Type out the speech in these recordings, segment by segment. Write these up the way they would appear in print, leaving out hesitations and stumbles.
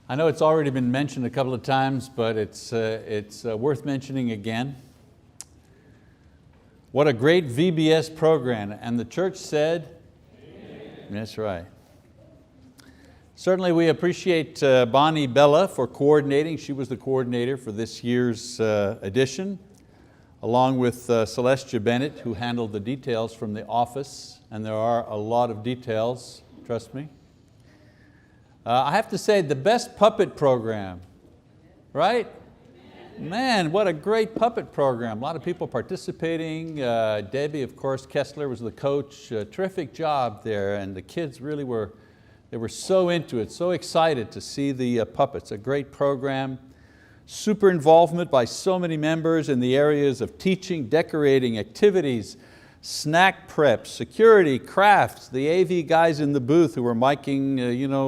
I know it's already been mentioned a couple of times, but it's worth mentioning again. What a great VBS program. And the church said, amen. That's right. Certainly we appreciate Bonnie Bella for coordinating. She was the coordinator for this year's edition, along with Celestia Bennett, who handled the details from the office. And there are a lot of details, trust me. I have to say, the best puppet program, right? Man, what a great puppet program. A lot of people participating. Debbie, of course, Kessler was the coach. Terrific job there, and the kids really were so into it, so excited to see the puppets. A great program. Super involvement by so many members in the areas of teaching, decorating, activities, snack prep, security, crafts, the AV guys in the booth who were miking,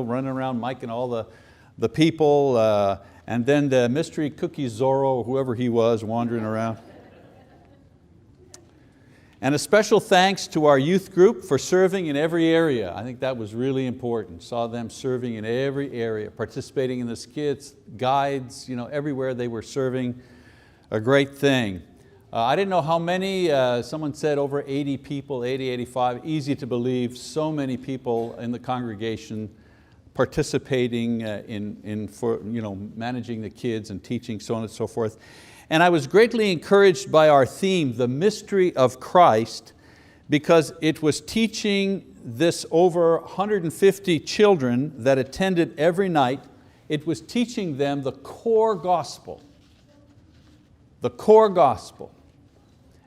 running around miking all the people, and then the mystery cookie Zorro, whoever he was, wandering around. And a special thanks to our youth group for serving in every area. I think that was really important. Saw them serving in every area, participating in the skits, guides, everywhere they were serving. A great thing. I didn't know how many, someone said over 80 people, 80, 85, easy to believe, so many people in the congregation participating in managing the kids and teaching, so on and so forth. And I was greatly encouraged by our theme, the mystery of Christ, because it was teaching this over 150 children that attended every night. It was teaching them the core gospel. The core gospel.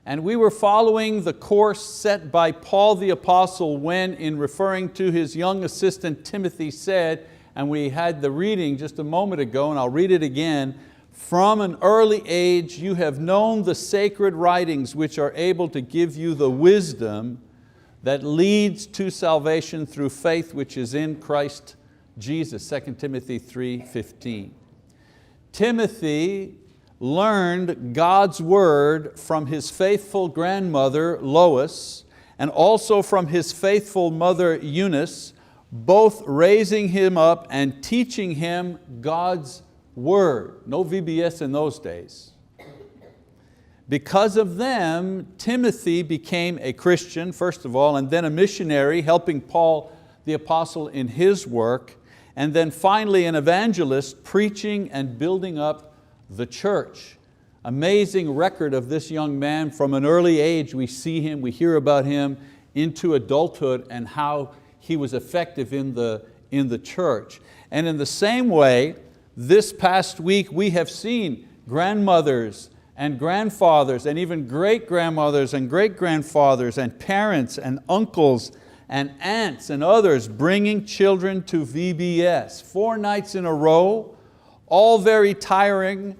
And we were following the course set by Paul the Apostle when, in referring to his young assistant Timothy, said, and we had the reading just a moment ago, and I'll read it again, "From an early age you have known the sacred writings which are able to give you the wisdom that leads to salvation through faith which is in Christ Jesus." 2 Timothy 3:15. Timothy learned God's word from his faithful grandmother Lois and also from his faithful mother Eunice, both raising him up and teaching him God's word. No VBS in those days. Because of them, Timothy became a Christian, first of all, and then a missionary, helping Paul the Apostle in his work, and then finally an evangelist, preaching and building up the church. Amazing record of this young man. From an early age we see him, we hear about him into adulthood and how he was effective in the church. And in the same way, this past week we have seen grandmothers and grandfathers and even great-grandmothers and great-grandfathers and parents and uncles and aunts and others bringing children to VBS. 4 nights in a row, all very tiring,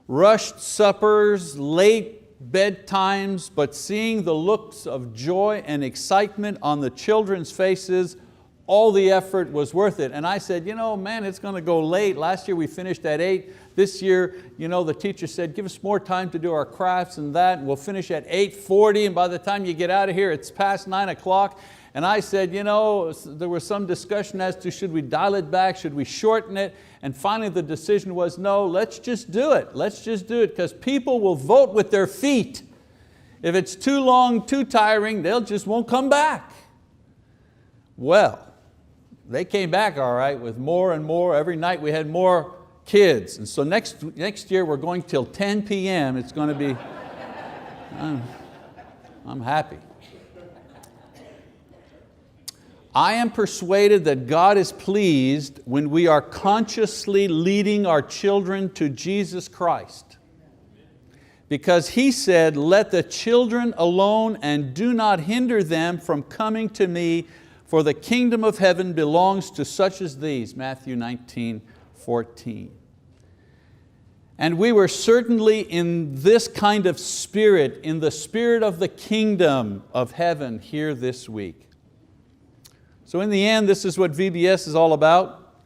rushed suppers, late bedtimes, but seeing the looks of joy and excitement on the children's faces, all the effort was worth it. And I said, man, it's going to go late. Last year we finished at 8. This year, the teacher said, give us more time to do our crafts and that, and we'll finish at 8:40, and by the time you get out of here, it's past 9 o'clock. And I said, there was some discussion as to should we dial it back, should we shorten it? And finally the decision was, no, let's just do it. Let's just do it, because people will vote with their feet. If it's too long, too tiring, they'll just won't come back. Well, they came back all right with more and more. Every night we had more kids. And so next year we're going till 10 p.m. It's going to be, I'm happy. I am persuaded that God is pleased when we are consciously leading our children to Jesus Christ. Because He said, "Let the children alone and do not hinder them from coming to me, for the kingdom of heaven belongs to such as these." Matthew 19:14. And we were certainly in this kind of spirit, in the spirit of the kingdom of heaven here this week. So in the end, this is what VBS is all about.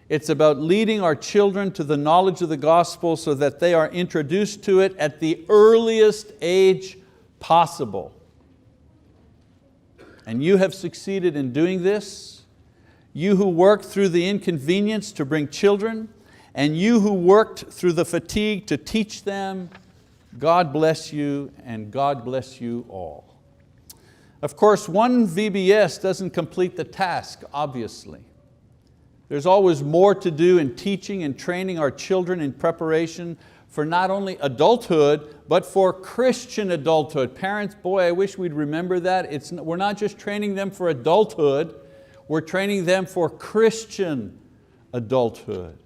It's about leading our children to the knowledge of the gospel so that they are introduced to it at the earliest age possible. And you have succeeded in doing this. you who worked through the inconvenience to bring children, and you who worked through the fatigue to teach them, God bless you and God bless you all. Of course, one VBS doesn't complete the task, obviously. There's always more to do in teaching and training our children in preparation for not only adulthood, but for Christian adulthood. Parents, boy, I wish we'd remember that. We're not just training them for adulthood, we're training them for Christian adulthood.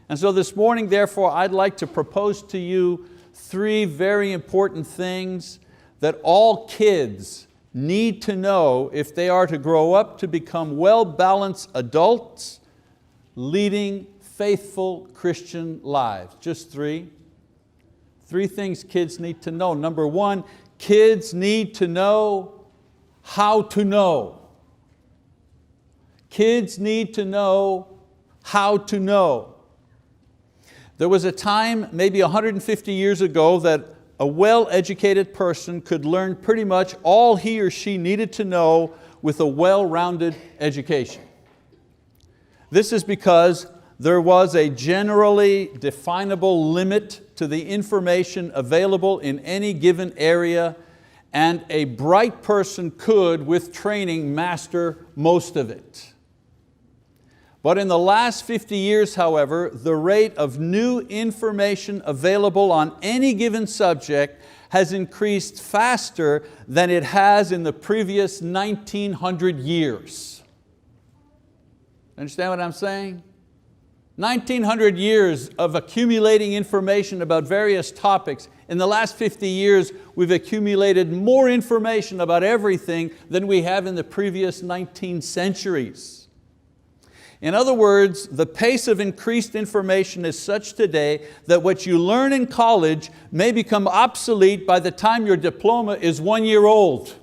And so this morning, therefore, I'd like to propose to you 3 very important things that all kids need to know if they are to grow up to become well-balanced adults leading faithful Christian lives. Just 3. 3 things kids need to know. Number 1, kids need to know how to know. Kids need to know how to know. There was a time, maybe 150 years ago, that a well-educated person could learn pretty much all he or she needed to know with a well-rounded education. This is because there was a generally definable limit to the information available in any given area, and a bright person could, with training, master most of it. But in the last 50 years, however, the rate of new information available on any given subject has increased faster than it has in the previous 1900 years. Understand what I'm saying? 1900 years of accumulating information about various topics. In the last 50 years, we've accumulated more information about everything than we have in the previous 19 centuries. In other words, the pace of increased information is such today that what you learn in college may become obsolete by the time your diploma is 1 year old.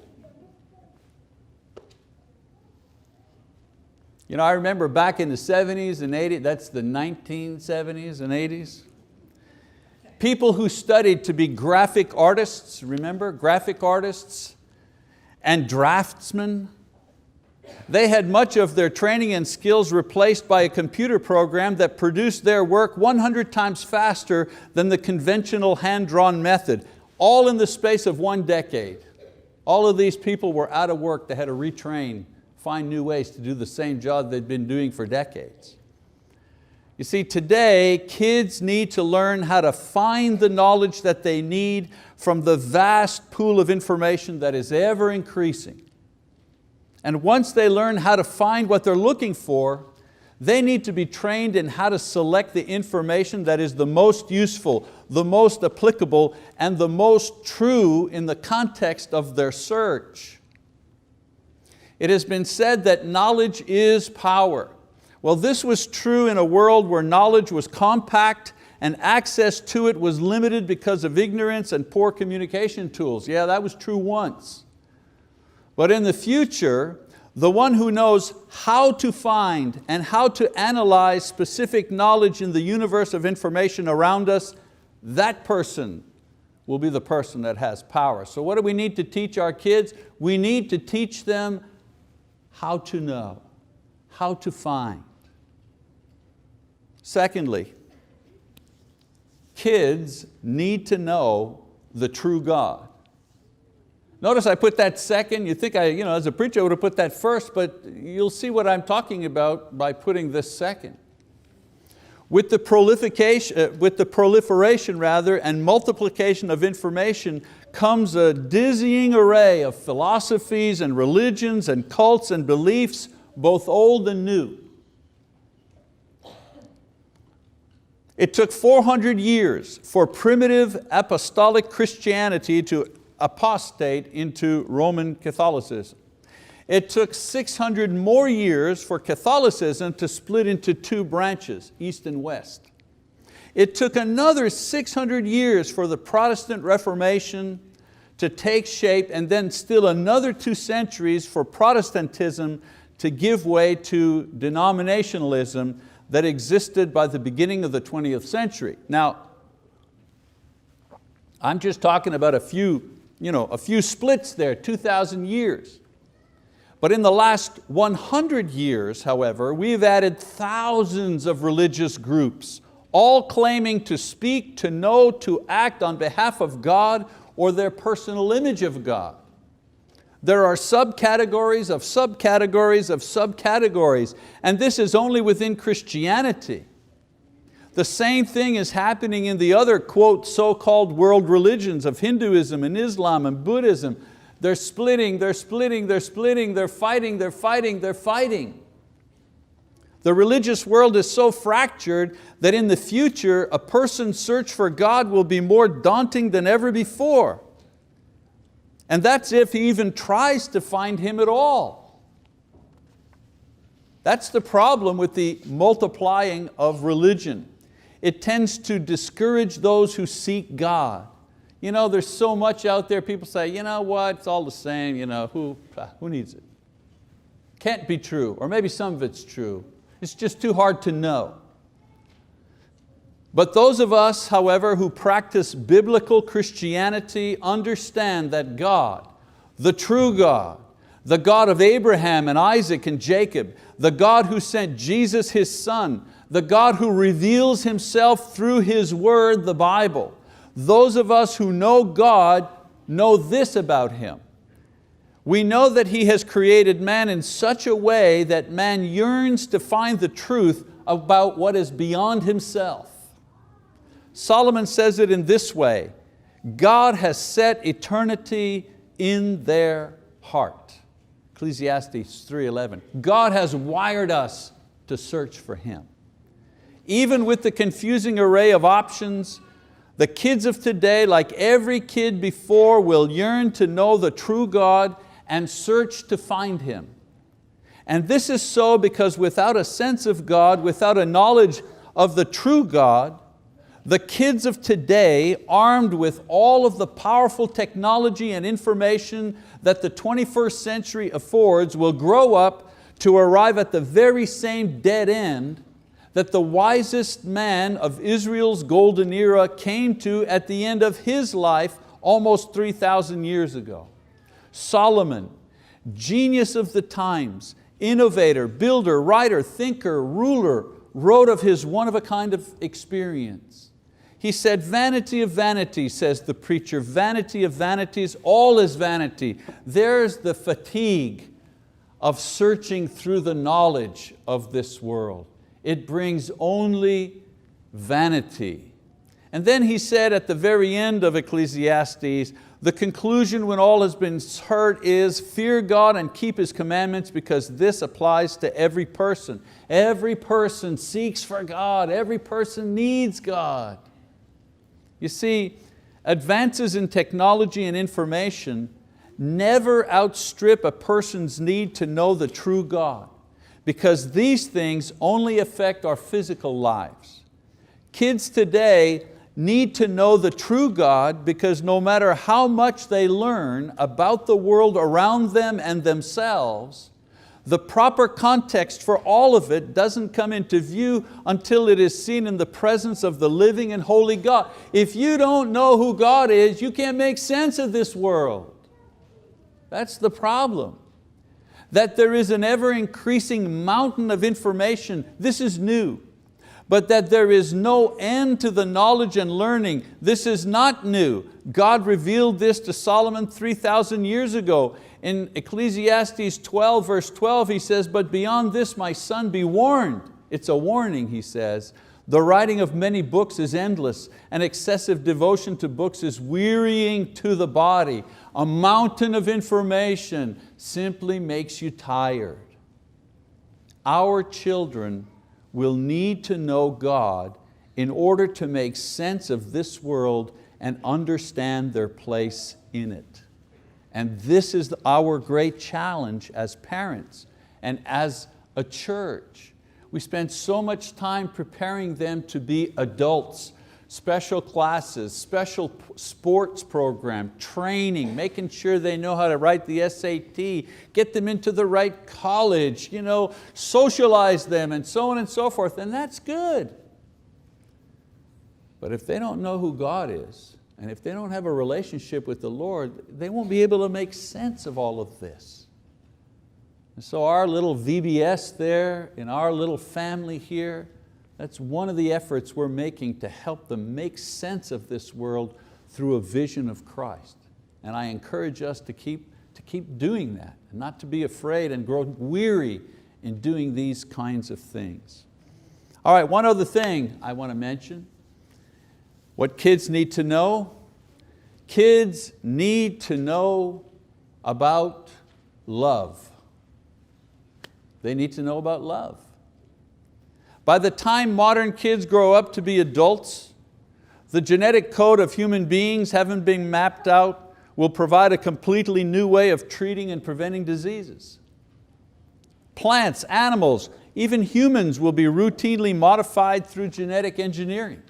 You know, I remember back in the 70s and 80s, that's the 1970s and 80s, people who studied to be graphic artists, remember, graphic artists and draftsmen, they had much of their training and skills replaced by a computer program that produced their work 100 times faster than the conventional hand-drawn method, all in the space of 1 decade. All of these people were out of work. They had to retrain, find new ways to do the same job they'd been doing for decades. You see, today, kids need to learn how to find the knowledge that they need from the vast pool of information that is ever increasing. And once they learn how to find what they're looking for, they need to be trained in how to select the information that is the most useful, the most applicable, and the most true in the context of their search. It has been said that knowledge is power. Well, this was true in a world where knowledge was compact and access to it was limited because of ignorance and poor communication tools. Yeah, that was true once. But in the future, the one who knows how to find and how to analyze specific knowledge in the universe of information around us, that person will be the person that has power. So what do we need to teach our kids? We need to teach them how to know, how to find. Secondly, kids need to know the true God. Notice I put that second. You think as a preacher I would have put that first, but you'll see what I'm talking about by putting this second. With the proliferation and multiplication of information comes a dizzying array of philosophies and religions and cults and beliefs, both old and new. It took 400 years for primitive apostolic Christianity to apostate into Roman Catholicism. It took 600 more years for Catholicism to split into 2 branches, East and West. It took another 600 years for the Protestant Reformation to take shape, and then still another 2 centuries for Protestantism to give way to denominationalism that existed by the beginning of the 20th century. Now, I'm just talking about a few splits there, 2,000 years. But in the last 100 years, however, we've added thousands of religious groups, all claiming to speak, to know, to act on behalf of God or their personal image of God. There are subcategories of subcategories of subcategories, and this is only within Christianity. The same thing is happening in the other, quote, so-called world religions of Hinduism and Islam and Buddhism. They're splitting, they're splitting, they're splitting, they're fighting, they're fighting, they're fighting. The religious world is so fractured that in the future, a person's search for God will be more daunting than ever before. And that's if he even tries to find Him at all. That's the problem with the multiplying of religion. It tends to discourage those who seek God. You know, there's so much out there, people say, you know what, it's all the same, you know, who needs it? Can't be true, or maybe some of it's true. It's just too hard to know. But those of us, however, who practice biblical Christianity understand that God, the true God, the God of Abraham and Isaac and Jacob, the God who sent Jesus His Son, the God who reveals Himself through His word, the Bible. Those of us who know God know this about Him. We know that He has created man in such a way that man yearns to find the truth about what is beyond himself. Solomon says it in this way: God has set eternity in their heart. Ecclesiastes 3:11. God has wired us to search for Him. Even with the confusing array of options, the kids of today, like every kid before, will yearn to know the true God and search to find Him. And this is so because without a sense of God, without a knowledge of the true God, the kids of today, armed with all of the powerful technology and information that the 21st century affords, will grow up to arrive at the very same dead end that the wisest man of Israel's golden era came to at the end of his life almost 3,000 years ago. Solomon, genius of the times, innovator, builder, writer, thinker, ruler, wrote of his one-of-a-kind of experience. He said, "Vanity of vanities," says the preacher, "vanity of vanities, all is vanity." There's the fatigue of searching through the knowledge of this world. It brings only vanity. And then he said at the very end of Ecclesiastes, the conclusion when all has been heard is, fear God and keep His commandments, because this applies to every person. Every person seeks for God. Every person needs God. You see, advances in technology and information never outstrip a person's need to know the true God, because these things only affect our physical lives. Kids today need to know the true God because no matter how much they learn about the world around them and themselves, the proper context for all of it doesn't come into view until it is seen in the presence of the living and holy God. If you don't know who God is, you can't make sense of this world. That's the problem. That there is an ever-increasing mountain of information, this is new. But that there is no end to the knowledge and learning, this is not new. God revealed this to Solomon 3,000 years ago. In Ecclesiastes 12, verse 12, he says, "But beyond this, my son, be warned." It's a warning, he says. "The writing of many books is endless, and excessive devotion to books is wearying to the body." A mountain of information simply makes you tired. Our children will need to know God in order to make sense of this world and understand their place in it. And this is our great challenge as parents and as a church. We spend so much time preparing them to be adults, special classes, special sports program, training, making sure they know how to write the SAT, get them into the right college, socialize them, and so on and so forth, and that's good. But if they don't know who God is, and if they don't have a relationship with the Lord, they won't be able to make sense of all of this. And so our little VBS there, in our little family here, that's one of the efforts we're making to help them make sense of this world through a vision of Christ. And I encourage us to keep doing that, and not to be afraid and grow weary in doing these kinds of things. All right, one other thing I want to mention. What kids need to know. Kids need to know about love. They need to know about love. By the time modern kids grow up to be adults, the genetic code of human beings, having been mapped out, will provide a completely new way of treating and preventing diseases. Plants, animals, even humans will be routinely modified through genetic engineering.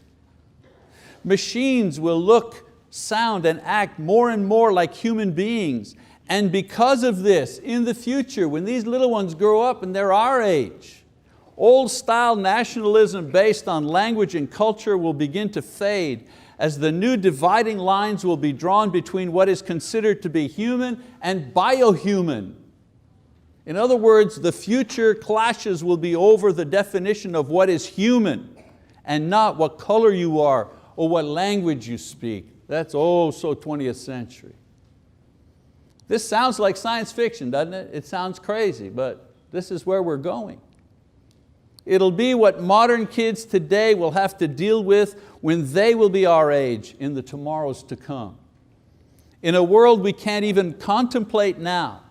Machines will look, sound, and act more and more like human beings. And because of this, in the future, when these little ones grow up and they're our age, old style nationalism based on language and culture will begin to fade, as the new dividing lines will be drawn between what is considered to be human and biohuman. In other words, the future clashes will be over the definition of what is human and not what color you are or what language you speak. That's oh so 20th century. This sounds like science fiction, doesn't it? It sounds crazy, but this is where we're going. It'll be what modern kids today will have to deal with when they will be our age in the tomorrows to come. In a world we can't even contemplate now,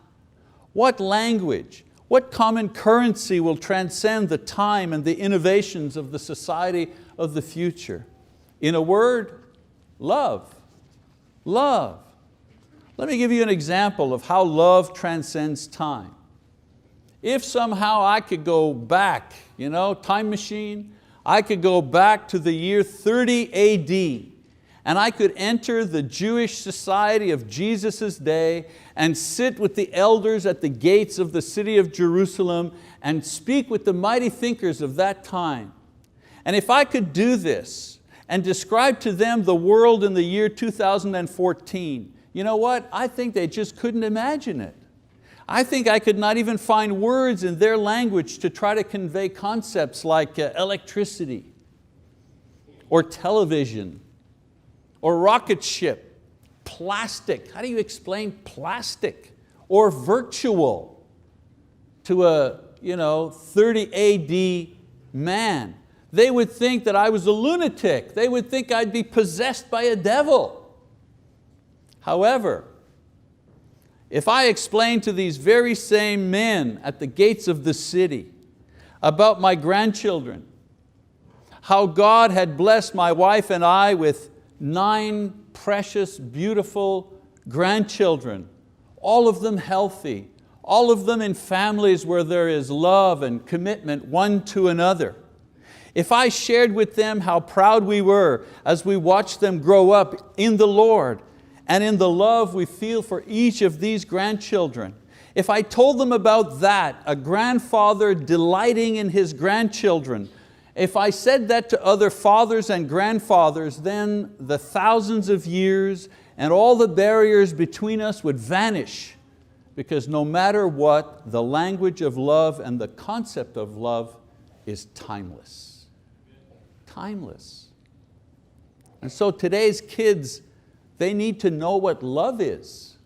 what language, what common currency will transcend the time and the innovations of the society of the future? In a word, love. Love. Let me give you an example of how love transcends time. If somehow I could go back, time machine, I could go back to the year 30 AD and I could enter the Jewish society of Jesus' day and sit with the elders at the gates of the city of Jerusalem and speak with the mighty thinkers of that time. And if I could do this and describe to them the world in the year 2014, you know what? I think they just couldn't imagine it. I think I could not even find words in their language to try to convey concepts like electricity or television or rocket ship, plastic. How do you explain plastic? Or virtual to a 30 AD man. They would think that I was a lunatic. They would think I'd be possessed by a devil. However, if I explain to these very same men at the gates of the city about my grandchildren, how God had blessed my wife and I with 9 precious, beautiful grandchildren, all of them healthy, all of them in families where there is love and commitment one to another. If I shared with them how proud we were as we watched them grow up in the Lord and in the love we feel for each of these grandchildren, if I told them about that, a grandfather delighting in his grandchildren, if I said that to other fathers and grandfathers, then the thousands of years and all the barriers between us would vanish, because no matter what, the language of love and the concept of love is timeless. Timeless. And so today's kids, they need to know what love is.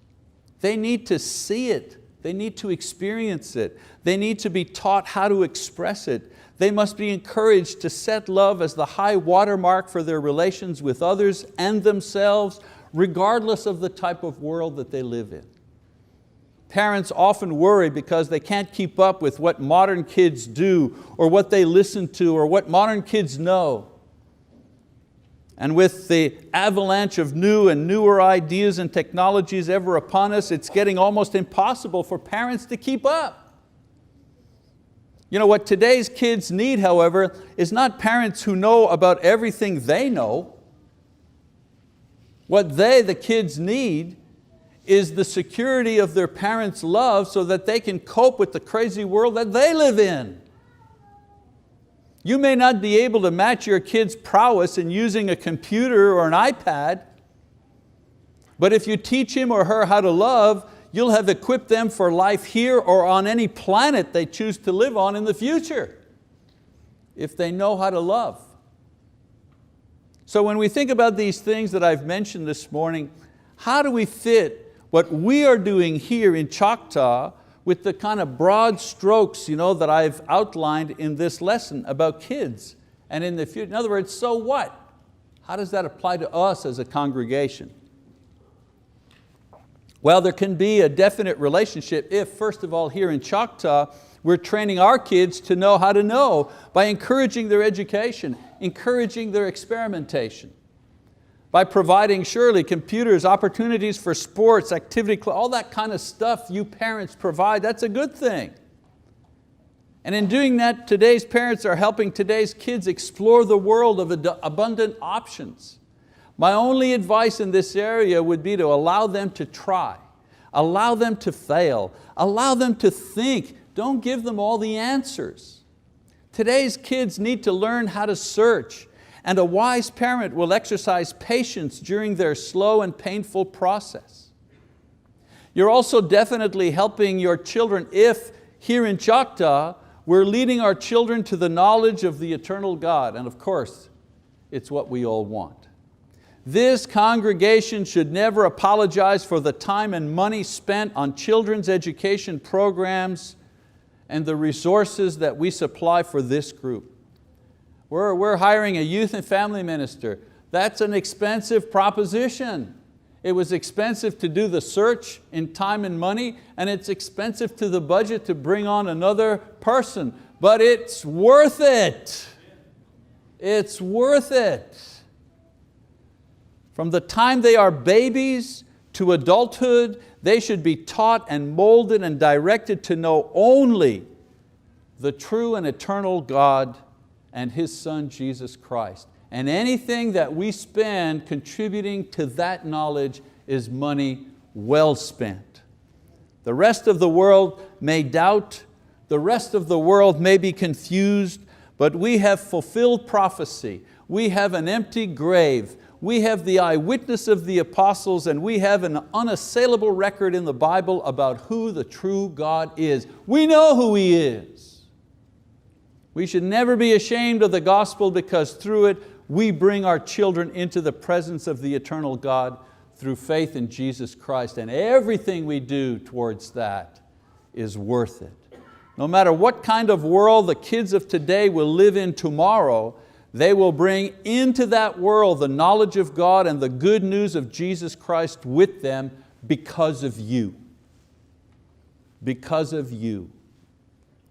They need to see it. They need to experience it. They need to be taught how to express it. They must be encouraged to set love as the high watermark for their relations with others and themselves, regardless of the type of world that they live in. Parents often worry because they can't keep up with what modern kids do or what they listen to or what modern kids know. And with the avalanche of new and newer ideas and technologies ever upon us, it's getting almost impossible for parents to keep up. What today's kids need, however, is not parents who know about everything they know. What the kids need, is the security of their parents' love so that they can cope with the crazy world that they live in. You may not be able to match your kid's prowess in using a computer or an iPad, but if you teach him or her how to love, You'll have equipped them for life here or on any planet they choose to live on in the future, if they know how to love. So when we think about these things that I've mentioned this morning, how do we fit what we are doing here in Choctaw with the kind of broad strokes that I've outlined in this lesson about kids and in the future? In other words, so what? How does that apply to us as a congregation? Well, there can be a definite relationship if, first of all, here in Choctaw, we're training our kids to know how to know by encouraging their education, encouraging their experimentation, by providing surely computers, opportunities for sports, activity, all that kind of stuff you parents provide. That's a good thing. And in doing that, today's parents are helping today's kids explore the world of abundant options. My only advice in this area would be to allow them to try, allow them to fail, allow them to think. Don't give them all the answers. Today's kids need to learn how to search, and a wise parent will exercise patience during their slow and painful process. You're also definitely helping your children if, here in Choctaw, we're leading our children to the knowledge of the eternal God, and of course, it's what we all want. This congregation should never apologize for the time and money spent on children's education programs and the resources that we supply for this group. We're hiring a youth and family minister. That's an expensive proposition. It was expensive to do the search in time and money, and it's expensive to the budget to bring on another person, but it's worth it. It's worth it. From the time they are babies to adulthood, they should be taught and molded and directed to know only the true and eternal God and His Son, Jesus Christ. And anything that we spend contributing to that knowledge is money well spent. The rest of the world may doubt, the rest of the world may be confused, but we have fulfilled prophecy. We have an empty grave. We have the eyewitness of the apostles, and we have an unassailable record in the Bible about who the true God is. We know who He is. We should never be ashamed of the gospel, because through it we bring our children into the presence of the eternal God through faith in Jesus Christ, and everything we do towards that is worth it. No matter what kind of world the kids of today will live in tomorrow, they will bring into that world the knowledge of God and the good news of Jesus Christ with them because of you. Because of you.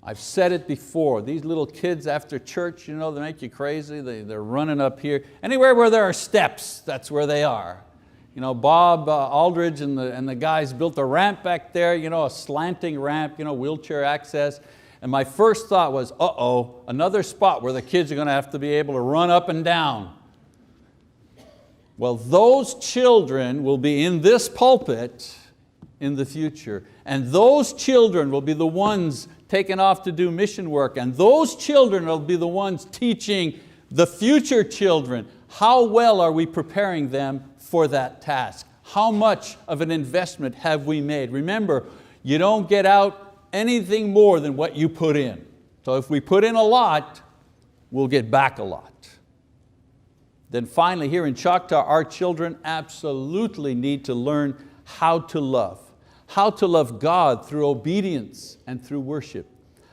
I've said it before, these little kids after church, they make you crazy. They're running up here. Anywhere where there are steps, that's where they are. Bob Aldridge and the guys built a ramp back there, a slanting ramp, wheelchair access. And my first thought was, uh-oh, another spot where the kids are going to have to be able to run up and down. Well, those children will be in this pulpit in the future. And those children will be the ones taken off to do mission work. And those children will be the ones teaching the future children. How well are we preparing them for that task? How much of an investment have we made? Remember, you don't get out anything more than what you put in. So if we put in a lot, we'll get back a lot. Then finally, here in Choctaw, our children absolutely need to learn how to love. How to love God through obedience and through worship.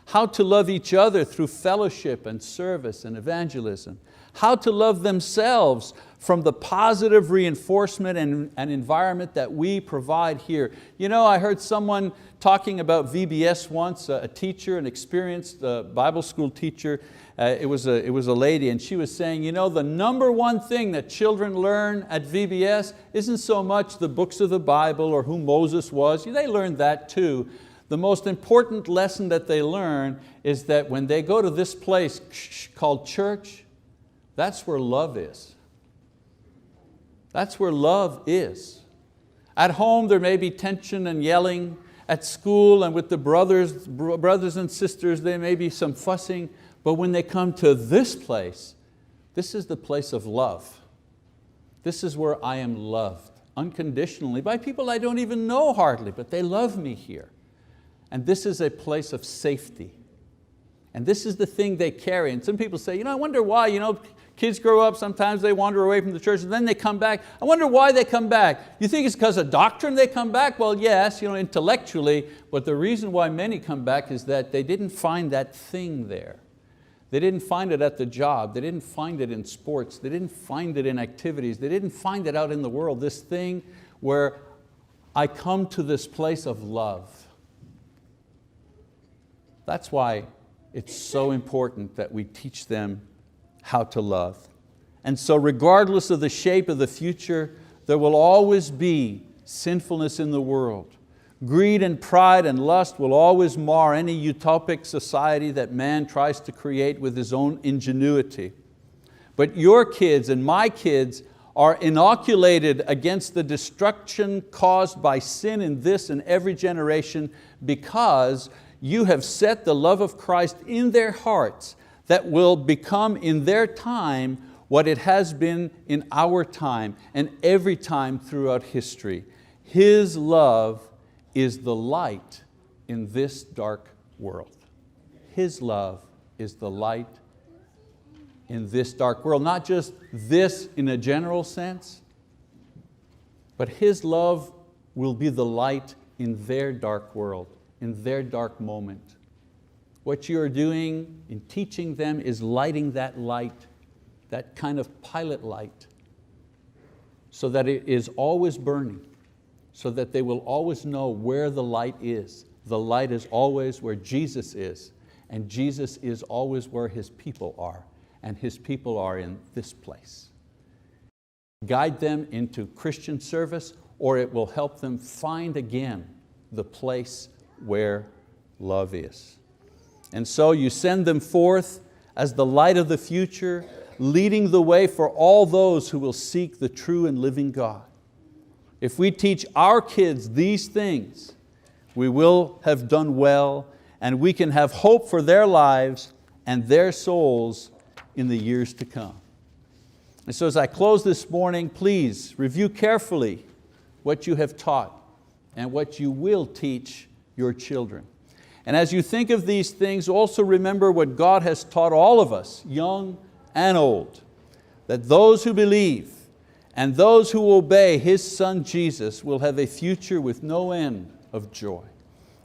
How to love each other through fellowship and service and evangelism. How to love themselves from the positive reinforcement and environment that we provide here. I heard someone talking about VBS once, a teacher, an experienced Bible school teacher. It was a lady, and she was saying, the number one thing that children learn at VBS isn't so much the books of the Bible or who Moses was. They learn that too. The most important lesson that they learn is that when they go to this place called church, that's where love is. That's where love is. At home there may be tension and yelling. At school and with the brothers and sisters there may be some fussing. But when they come to this place, this is the place of love. This is where I am loved. unconditionally by people I don't even know hardly, but they love me here. And this is a place of safety. And this is the thing they carry. And some people say, I wonder why, kids grow up, sometimes they wander away from the church and then they come back. I wonder why they come back. You think it's because of doctrine they come back? Well, yes, intellectually, but the reason why many come back is that they didn't find that thing there. They didn't find it at the job. They didn't find it in sports. They didn't find it in activities. They didn't find it out in the world, this thing where I come to this place of love. That's why it's so important that we teach them how to love. And so regardless of the shape of the future, there will always be sinfulness in the world. Greed and pride and lust will always mar any utopic society that man tries to create with his own ingenuity. But your kids and my kids are inoculated against the destruction caused by sin in this and every generation because you have set the love of Christ in their hearts that will become in their time what it has been in our time and every time throughout history. His love is the light in this dark world. His love is the light in this dark world. Not just this in a general sense, but His love will be the light in their dark world, in their dark moment. What you are doing in teaching them is lighting that light, that kind of pilot light, so that it is always burning, so that they will always know where the light is. The light is always where Jesus is, and Jesus is always where His people are, and His people are in this place. Guide them into Christian service, or it will help them find again the place where love is. And so you send them forth as the light of the future, leading the way for all those who will seek the true and living God. If we teach our kids these things, we will have done well, and we can have hope for their lives and their souls in the years to come. And so as I close this morning, please review carefully what you have taught and what you will teach your children. And as you think of these things, also remember what God has taught all of us, young and old, that those who believe and those who obey His Son Jesus will have a future with no end of joy.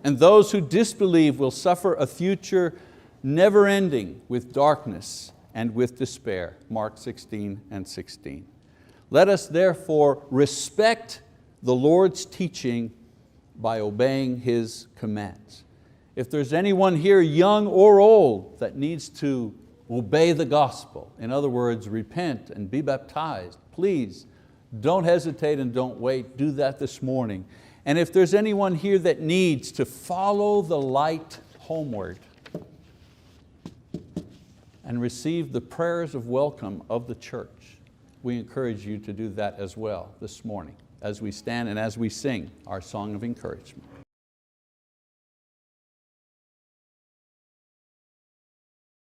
And those who disbelieve will suffer a future never ending with darkness and with despair. Mark 16 and 16. Let us therefore respect the Lord's teaching by obeying His commands. If there's anyone here, young or old, that needs to obey the gospel, in other words, repent and be baptized, please don't hesitate and don't wait. Do that this morning. And if there's anyone here that needs to follow the light homeward and receive the prayers of welcome of the church, we encourage you to do that as well this morning as we stand and as we sing our song of encouragement.